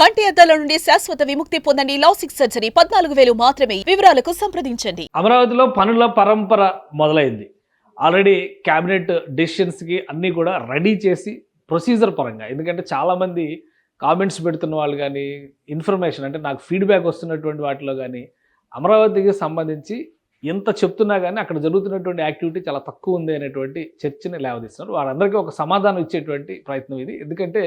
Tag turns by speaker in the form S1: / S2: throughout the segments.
S1: కంటి అద్దాల నుండి శాశ్వత విముక్తి పొందండి. లాసిక్ సర్జరీ 14,000 మాత్రమే. వివరాలకు సంప్రదించండి.
S2: అమరావతిలో పనుల పరంపర మొదలైంది. ఆల్రెడీ క్యాబినెట్ డెసిషన్స్కి అన్నీ కూడా రెడీ చేసి ప్రొసీజర్ పరంగా, ఎందుకంటే చాలామంది కామెంట్స్ పెడుతున్న వాళ్ళు కానీ, ఇన్ఫర్మేషన్ అంటే నాకు ఫీడ్బ్యాక్ వస్తున్నటువంటి వాటిలో కానీ, అమరావతికి సంబంధించి ఎంత చెప్తున్నా కానీ అక్కడ జరుగుతున్నటువంటి యాక్టివిటీ చాలా తక్కువ ఉంది అనేటువంటి చర్చని లేవదీస్తున్నారు. వారందరికీ ఒక సమాధానం ఇచ్చేటువంటి ప్రయత్నం ఇది. ఎందుకంటే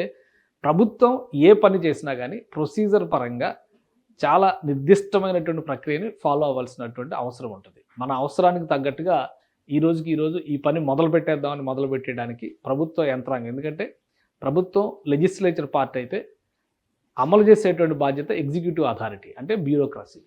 S2: ప్రభుత్వం ఏ పని చేసినా కానీ ప్రొసీజర్ పరంగా చాలా నిర్దిష్టమైనటువంటి ప్రక్రియని ఫాలో అవ్వాల్సినటువంటి అవసరం ఉంటుంది. మన అవసరానికి తగ్గట్టుగా ఈరోజు ఈ పని మొదలు పెట్టేయడానికి ప్రభుత్వ యంత్రాంగం, ఎందుకంటే ప్రభుత్వం లెజిస్లేచర్ పార్ట్ అయితే అమలు చేసేటువంటి బాధ్యత ఎగ్జిక్యూటివ్ అథారిటీ అంటే బ్యూరోక్రసీ.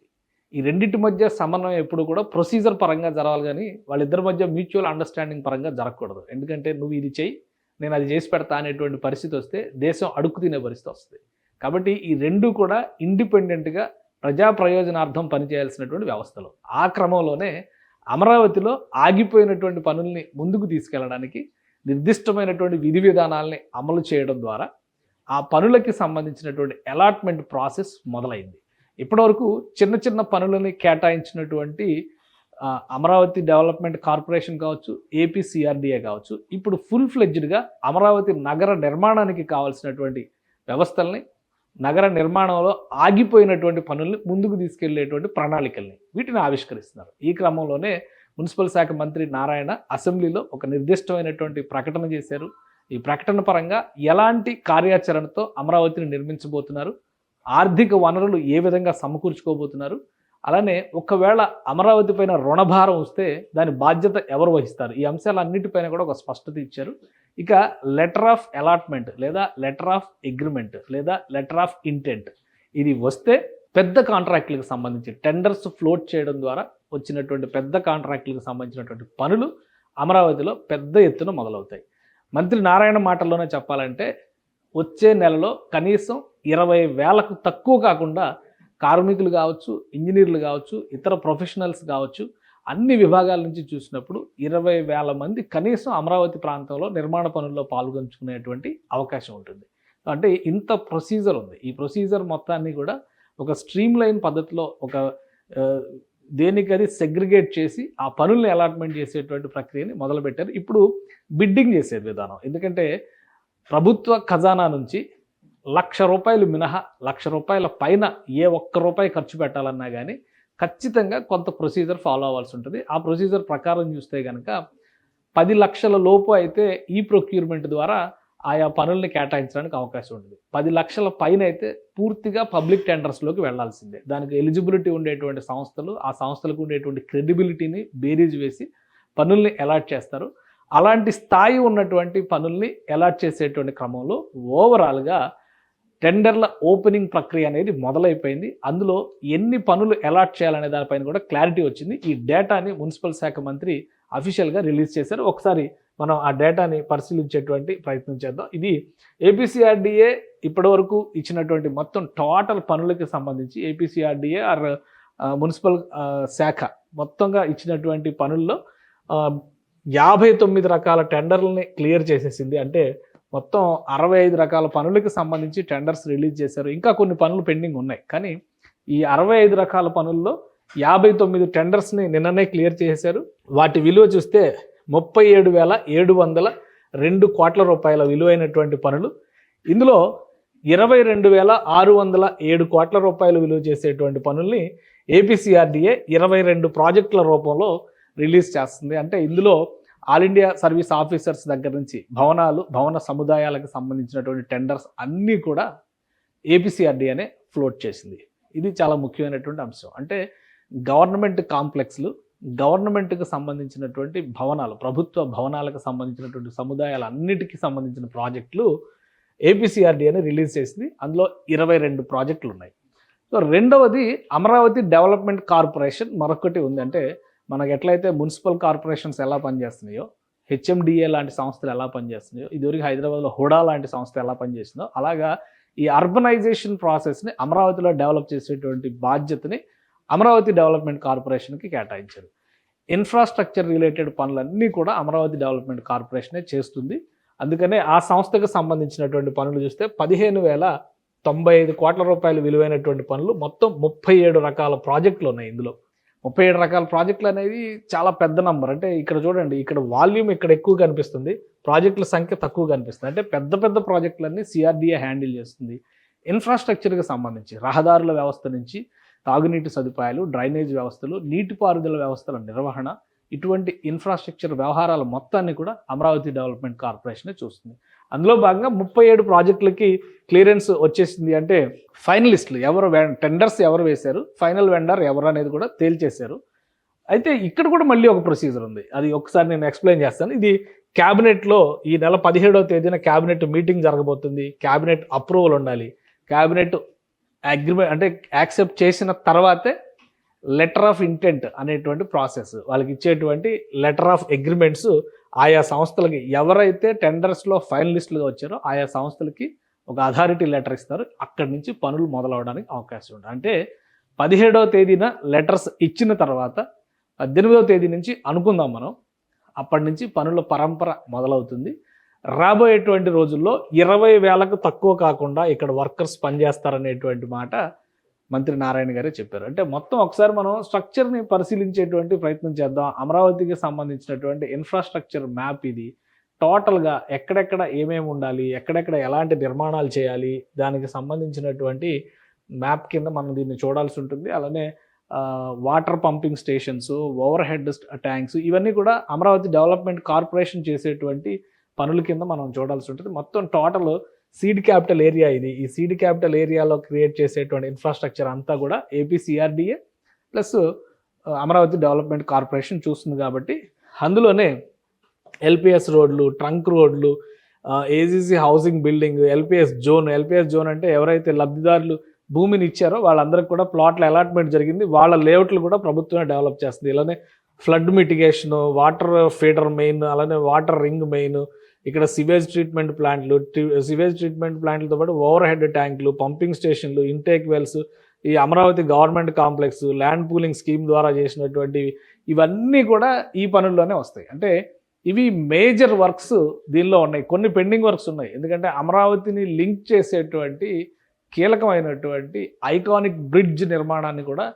S2: ఈ రెండింటి మధ్య సమన్వయం ఎప్పుడు కూడా ప్రొసీజర్ పరంగా జరగాలి, కానీ వాళ్ళిద్దరి మధ్య మ్యూచువల్ అండర్స్టాండింగ్ పరంగా జరగకూడదు. ఎందుకంటే నువ్వు ఇది చెయ్యి, నేను అది చేసి పెడతా అనేటువంటి పరిస్థితి వస్తే దేశం అడుక్కు తినే పరిస్థితి వస్తుంది. కాబట్టి ఈ రెండు కూడా ఇండిపెండెంట్గా ప్రజా ప్రయోజనార్థం పనిచేయాల్సినటువంటి వ్యవస్థలు. ఆ క్రమంలోనే అమరావతిలో ఆగిపోయినటువంటి పనుల్ని ముందుకు తీసుకెళ్ళడానికి నిర్దిష్టమైనటువంటి విధి విధానాలని అమలు చేయడం ద్వారా ఆ పనులకి సంబంధించినటువంటి అలాట్మెంట్ ప్రాసెస్ మొదలైంది. ఇప్పటివరకు చిన్న చిన్న పనులని కేటాయించినటువంటి అమరావతి డెవలప్మెంట్ కార్పొరేషన్ కావచ్చు, ఏపీసీఆర్డీఏ కావచ్చు, ఇప్పుడు ఫుల్ ఫ్లెడ్జ్డ్గా అమరావతి నగర నిర్మాణానికి కావాల్సినటువంటి వ్యవస్థల్ని, నగర నిర్మాణంలో ఆగిపోయినటువంటి పనుల్ని ముందుకు తీసుకెళ్లేటువంటి ప్రణాళికల్ని వీటిని ఆవిష్కరిస్తున్నారు. ఈ క్రమంలోనే మున్సిపల్ శాఖ మంత్రి నారాయణ అసెంబ్లీలో ఒక నిర్దిష్టమైనటువంటి ప్రకటన చేశారు. ఈ ప్రకటన పరంగా ఎలాంటి కార్యాచరణతో అమరావతిని నిర్మించబోతున్నారు, ఆర్థిక వనరులు ఏ విధంగా సమకూర్చుకోబోతున్నారు, అలానే ఒకవేళ అమరావతి పైన రుణభారం వస్తే దాని బాధ్యత ఎవరు వహిస్తారు, ఈ అంశాలన్నిటిపైన కూడా ఒక స్పష్టత ఇచ్చారు. ఇక లెటర్ ఆఫ్ అలాట్మెంట్ లేదా లెటర్ ఆఫ్ అగ్రిమెంట్ లేదా లెటర్ ఆఫ్ ఇంటెంట్ ఇది వస్తే పెద్ద కాంట్రాక్టులకు సంబంధించి టెండర్స్ ఫ్లోట్ చేయడం ద్వారా వచ్చినటువంటి పెద్ద కాంట్రాక్టులకు సంబంధించినటువంటి పనులు అమరావతిలో పెద్ద ఎత్తున మొదలవుతాయి. మంత్రి నారాయణ మాటల్లోనే చెప్పాలంటే వచ్చే నెలలో కనీసం 20,000కు తక్కువ కాకుండా కార్మికులు కావచ్చు, ఇంజనీర్లు కావచ్చు, ఇతర ప్రొఫెషనల్స్ కావచ్చు, అన్ని విభాగాల నుంచి చూసినప్పుడు 20,000 మంది కనీసం అమరావతి ప్రాంతంలో నిర్మాణ పనుల్లో పాల్గొంచుకునేటువంటి అవకాశం ఉంటుంది. అంటే ఇంత ప్రొసీజర్ ఉంది. ఈ ప్రొసీజర్ మొత్తాన్ని కూడా ఒక స్ట్రీమ్ లైన్ పద్ధతిలో ఒక దేనికది సెగ్రిగేట్ చేసి ఆ పనుల్ని అలాట్మెంట్ చేసేటువంటి ప్రక్రియని మొదలుపెట్టారు. ఇప్పుడు బిడ్డింగ్ చేసే విధానం, ఎందుకంటే ప్రభుత్వ ఖజానా నుంచి ₹1,00,000 మినహా ₹1,00,000 పైన ఏ ఒక్క రూపాయి ఖర్చు పెట్టాలన్నా కానీ ఖచ్చితంగా కొంత ప్రొసీజర్ ఫాలో అవ్వాల్సి ఉంటుంది. ఆ ప్రొసీజర్ ప్రకారం చూస్తే కనుక 10 లక్షల లోపు అయితే ఈ ప్రొక్యూర్మెంట్ ద్వారా ఆయా పనుల్ని కేటాయించడానికి అవకాశం ఉంటుంది. 10 లక్షల పైన అయితే పూర్తిగా పబ్లిక్ టెండర్స్లోకి వెళ్లాల్సిందే. దానికి ఎలిజిబిలిటీ ఉండేటువంటి సంస్థలు, ఆ సంస్థలకు ఉండేటువంటి క్రెడిబిలిటీని బేరీజ్ వేసి పనుల్ని అలాట్ చేస్తారు. అలాంటి స్థాయి ఉన్నటువంటి పనుల్ని అలాట్ చేసేటువంటి క్రమంలో ఓవరాల్గా టెండర్ల ఓపెనింగ్ ప్రక్రియ అనేది మొదలైపోయింది. అందులో ఎన్ని పనులు అలాట్ చేయాలనే దానిపైన కూడా క్లారిటీ వచ్చింది. ఈ డేటాని మున్సిపల్ శాఖ మంత్రి అఫీషియల్గా రిలీజ్ చేశారు. ఒకసారి మనం ఆ డేటాని పరిశీలించేటువంటి ప్రయత్నం చేద్దాం. ఇది ఏపీసీఆర్డీఏ ఇప్పటివరకు ఇచ్చినటువంటి మొత్తం టోటల్ పనులకి సంబంధించి ఏపీసీఆర్డీఏ ఆర్ మున్సిపల్ శాఖ మొత్తంగా ఇచ్చినటువంటి పనుల్లో 59 రకాల టెండర్లని క్లియర్ చేసేసింది. అంటే మొత్తం 65 రకాల పనులకి సంబంధించి టెండర్స్ రిలీజ్ చేశారు. ఇంకా కొన్ని పనులు పెండింగ్ ఉన్నాయి. కానీ ఈ 65 రకాల పనుల్లో 59 టెండర్స్ని నిన్ననే క్లియర్ చేశారు. వాటి విలువ చూస్తే 37,702 కోట్ల రూపాయల విలువైనటువంటి పనులు. ఇందులో 22,607 కోట్ల రూపాయలు విలువ చేసేటువంటి పనుల్ని ఏపీసీఆర్డీఏ 22 ప్రాజెక్టుల రూపంలో రిలీజ్ చేస్తుంది. అంటే ఇందులో ఆల్ ఇండియా సర్వీస్ ఆఫీసర్స్ దగ్గర నుంచి భవన సముదాయాలకు సంబంధించినటువంటి టెండర్స్ అన్నీ కూడా ఏపీసీఆర్డీఏనే ఫ్లోట్ చేసింది. ఇది చాలా ముఖ్యమైనటువంటి అంశం. అంటే గవర్నమెంట్ కాంప్లెక్స్లు, గవర్నమెంట్కి సంబంధించినటువంటి భవనాలు, ప్రభుత్వ భవనాలకు సంబంధించినటువంటి సముదాయాలు అన్నిటికీ సంబంధించిన ప్రాజెక్టులు ఏపీసీఆర్డీఏని రిలీజ్ చేసింది. అందులో 22 ప్రాజెక్టులు ఉన్నాయి. సో రెండవది అమరావతి డెవలప్మెంట్ కార్పొరేషన్ మరొకటి ఉంది. అంటే మనకు ఎట్లయితే మున్సిపల్ కార్పొరేషన్స్ ఎలా పనిచేస్తున్నాయో, హెచ్ఎండిఏ లాంటి సంస్థలు ఎలా పనిచేస్తున్నాయో, ఇదివరకు హైదరాబాద్లో హుడా లాంటి సంస్థ ఎలా పనిచేస్తుందో, అలాగా ఈ అర్బనైజేషన్ ప్రాసెస్ని అమరావతిలో డెవలప్ చేసేటువంటి బాధ్యతని అమరావతి డెవలప్మెంట్ కార్పొరేషన్కి కేటాయించారు. ఇన్ఫ్రాస్ట్రక్చర్ రిలేటెడ్ పనులన్నీ కూడా అమరావతి డెవలప్మెంట్ కార్పొరేషనే చేస్తుంది. అందుకనే ఆ సంస్థకు సంబంధించినటువంటి పనులు చూస్తే 15,000 95 కోట్ల రూపాయలు విలువైనటువంటి పనులు, మొత్తం 37 రకాల ప్రాజెక్టులు ఉన్నాయి ఇందులో. 37 రకాల ప్రాజెక్టులు అనేది చాలా పెద్ద నంబర్. అంటే ఇక్కడ చూడండి, ఇక్కడ వాల్యూమ్ ఇక్కడ ఎక్కువ కనిపిస్తుంది, ప్రాజెక్టుల సంఖ్య తక్కువ కనిపిస్తుంది. అంటే పెద్ద పెద్ద ప్రాజెక్టులన్నీ సిఆర్డీఏ హ్యాండిల్ చేస్తుంది. ఇన్ఫ్రాస్ట్రక్చర్కి సంబంధించి రహదారుల వ్యవస్థ నుంచి తాగునీటి సదుపాయాలు, డ్రైనేజ్ వ్యవస్థలు, నీటిపారుదల వ్యవస్థల నిర్వహణ, ఇటువంటి ఇన్ఫ్రాస్ట్రక్చర్ వ్యవహారాల మొత్తాన్ని కూడా అమరావతి డెవలప్మెంట్ కార్పొరేషనే చూస్తుంది. అందులో భాగంగా 37 ప్రాజెక్టులకి క్లియరెన్స్ వచ్చేసింది. అంటే ఫైనలిస్టులు ఎవరు, టెండర్స్ ఎవరు వేశారు, ఫైనల్ వెండర్ ఎవరు అనేది కూడా తేల్చేశారు. అయితే ఇక్కడ కూడా మళ్ళీ ఒక ప్రొసీజర్ ఉంది, అది ఒకసారి నేను ఎక్స్ప్లెయిన్ చేస్తాను. ఇది క్యాబినెట్లో ఈ నెల 17వ తేదీన క్యాబినెట్ మీటింగ్ జరగబోతుంది. క్యాబినెట్ అప్రూవల్ ఉండాలి. క్యాబినెట్ అగ్రిమెంట్ అంటే యాక్సెప్ట్ చేసిన తర్వాతే లెటర్ ఆఫ్ ఇంటెంట్ అనేటువంటి ప్రాసెస్, వాళ్ళకి ఇచ్చేటువంటి లెటర్ ఆఫ్ అగ్రిమెంట్స్ ఆయా సంస్థలకి, ఎవరైతే టెండర్స్లో ఫైనలిస్టులుగా వచ్చారో ఆయా సంస్థలకి ఒక అథారిటీ లెటర్ ఇస్తారు. అక్కడి నుంచి పనులు మొదలవడానికి అవకాశం ఉంటుంది. అంటే 17వ తేదీన లెటర్స్ ఇచ్చిన తర్వాత 18వ తేదీ నుంచి అనుకుందాం మనం, అప్పటి నుంచి పనుల పరంపర మొదలవుతుంది. రాబోయేటువంటి రోజుల్లో 20,000కు తక్కువ కాకుండా ఇక్కడ వర్కర్స్ పనిచేస్తారనేటువంటి మాట మంత్రి నారాయణ గారే చెప్పారు. అంటే మొత్తం ఒకసారి మనం స్ట్రక్చర్ని పరిశీలించేటువంటి ప్రయత్నం చేద్దాం. అమరావతికి సంబంధించినటువంటి ఇన్ఫ్రాస్ట్రక్చర్ మ్యాప్ ఇది. టోటల్గా ఎక్కడెక్కడ ఏమేమి ఉండాలి, ఎక్కడెక్కడ ఎలాంటి నిర్మాణాలు చేయాలి, దానికి సంబంధించినటువంటి మ్యాప్ కింద మనం దీన్ని చూడాల్సి ఉంటుంది. అలానే water pumping stations, over head tanks, ఇవన్నీ కూడా అమరావతి డెవలప్మెంట్ కార్పొరేషన్ చేసేటువంటి పనుల కింద మనం చూడాల్సి ఉంటుంది. మొత్తం టోటల్ సీడ్ క్యాపిటల్ ఏరియా ఇది. ఈ సీడ్ క్యాపిటల్ ఏరియాలో క్రియేట్ చేసేటువంటి ఇన్ఫ్రాస్ట్రక్చర్ అంతా కూడా AP CRDA plus Amaravati development corporation చూస్తుంది. కాబట్టి అందులోనే ఎల్పిఎస్ రోడ్లు, ట్రంక్ రోడ్లు, AGC housing building, LPS zone అంటే ఎవరైతే లబ్ధిదారులు భూమిని ఇచ్చారో వాళ్ళందరికీ కూడా ప్లాట్ల అలాట్మెంట్ జరిగింది. వాళ్ళ లేఅవుట్లు కూడా ప్రభుత్వమే డెవలప్ చేస్తుంది. ఇలానే ఫ్లడ్ మిటిగేషను, వాటర్ ఫీడర్ మెయిన్, అలానే వాటర్ రింగ్ మెయిన్, ఇక్కడ సివేజ్ ట్రీట్మెంట్ ప్లాంట్లతో పాటు ఓవర్ హెడ్ ట్యాంకులు, పంపింగ్ స్టేషన్లు, ఇంటేక్ వెల్స్, ఈ Amaravati government complex, land pooling scheme ద్వారా చేసినటువంటి ఇవన్నీ కూడా ఈ పనుల్లోనే వస్తాయి. అంటే ఇవి మేజర్ వర్క్స్ దీనిలో ఉన్నాయి. కొన్ని పెండింగ్ వర్క్స్ ఉన్నాయి, ఎందుకంటే అమరావతిని లింక్ చేసేటువంటి కీలకమైనటువంటి ఐకానిక్ బ్రిడ్జ్ నిర్మాణాన్ని కూడా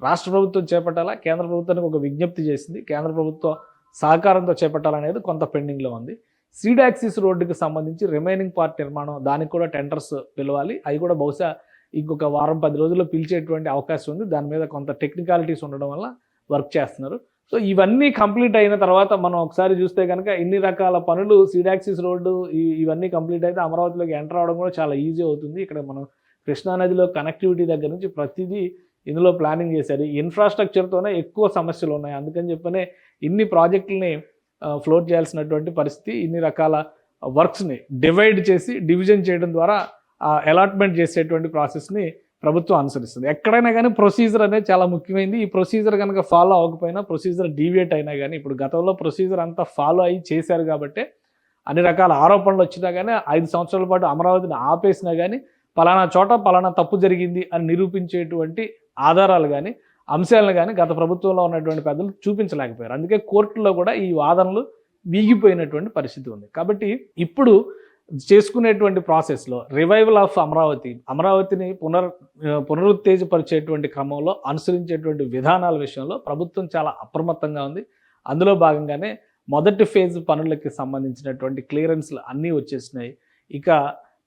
S2: రాష్ట్ర ప్రభుత్వం చేపట్టాలా, కేంద్ర ప్రభుత్వానికి ఒక విజ్ఞప్తి చేసింది. కేంద్ర ప్రభుత్వం సహకారంతో చేపట్టాలనేది కొంత పెండింగ్లో ఉంది. సీడ్ యాక్సిస్ రోడ్డుకి సంబంధించి రిమైనింగ్ పార్ట్ నిర్మాణం, దానికి కూడా టెండర్స్ పిలవాలి. అవి కూడా బహుశా ఇంకొక 10 రోజుల్లో పిలిచేటువంటి అవకాశం ఉంది. దాని మీద కొంత టెక్నికాలిటీస్ ఉండడం వల్ల వర్క్ చేస్తున్నారు. సో ఇవన్నీ కంప్లీట్ అయిన తర్వాత మనం ఒకసారి చూస్తే కనుక ఇన్ని రకాల పనులు, సీడ్ యాక్సిస్ రోడ్డు ఇవన్నీ కంప్లీట్ అయితే అమరావతిలోకి ఎంటర్ అవడం కూడా చాలా ఈజీ అవుతుంది. ఇక్కడ మనం కృష్ణానదిలో కనెక్టివిటీ దగ్గర నుంచి ప్రతిదీ ఇందులో ప్లానింగ్ చేశారు. ఈ ఇన్ఫ్రాస్ట్రక్చర్తోనే ఎక్కువ సమస్యలు ఉన్నాయి. అందుకని చెప్పనే ఇన్ని ప్రాజెక్టులని ఫ్లోట్ చేయాల్సినటువంటి పరిస్థితి. ఇన్ని రకాల వర్క్స్ని డివిజన్ చేయడం ద్వారా అలాట్మెంట్ చేసేటువంటి ప్రాసెస్ని ప్రభుత్వం అనుసరిస్తుంది. ఎక్కడైనా కానీ ప్రొసీజర్ అనేది చాలా ముఖ్యమైనది. ఈ ప్రొసీజర్ కనుక ఫాలో అవ్వకపోయినా, ప్రొసీజర్ డీవియేట్ అయినా కానీ, ఇప్పుడు గతంలో ప్రొసీజర్ అంతా ఫాలో అయ్యి చేశారు కాబట్టి అన్ని రకాల ఆరోపణలు వచ్చినా కానీ, 5 సంవత్సరాల పాటు అమరావతిని ఆపేసినా కానీ, పలానా చోట పలానా తప్పు జరిగింది అని నిరూపించేటువంటి ఆధారాలు కానీ, అంశాలను కానీ గత ప్రభుత్వంలో ఉన్నటువంటి పెద్దలు చూపించలేకపోయారు. అందుకే కోర్టులో కూడా ఈ వాదనలు వీగిపోయినటువంటి పరిస్థితి ఉంది. కాబట్టి ఇప్పుడు చేసుకునేటువంటి ప్రాసెస్లో రివైవల్ ఆఫ్ అమరావతిని పునరుత్తేజపరిచేటువంటి క్రమంలో అనుసరించేటువంటి విధానాల విషయంలో ప్రభుత్వం చాలా అప్రమత్తంగా ఉంది. అందులో భాగంగానే మొదటి ఫేజ్ పనులకి సంబంధించినటువంటి క్లియరెన్స్లు అన్నీ వచ్చేసినాయి. ఇక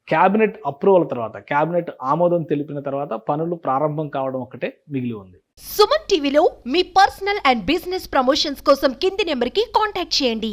S2: క్యాబినెట్ అప్రూవల్ తర్వాత, క్యాబినెట్ ఆమోదం తెలిపిన తర్వాత పనులు ప్రారంభం కావడం ఒకటే మిగిలి ఉంది.
S3: సుమన్ టీవీలో మీ పర్సనల్ అండ్ బిజినెస్ ప్రమోషన్స్ కోసం కింది నెంబర్కి కాంటాక్ట్ చేయండి.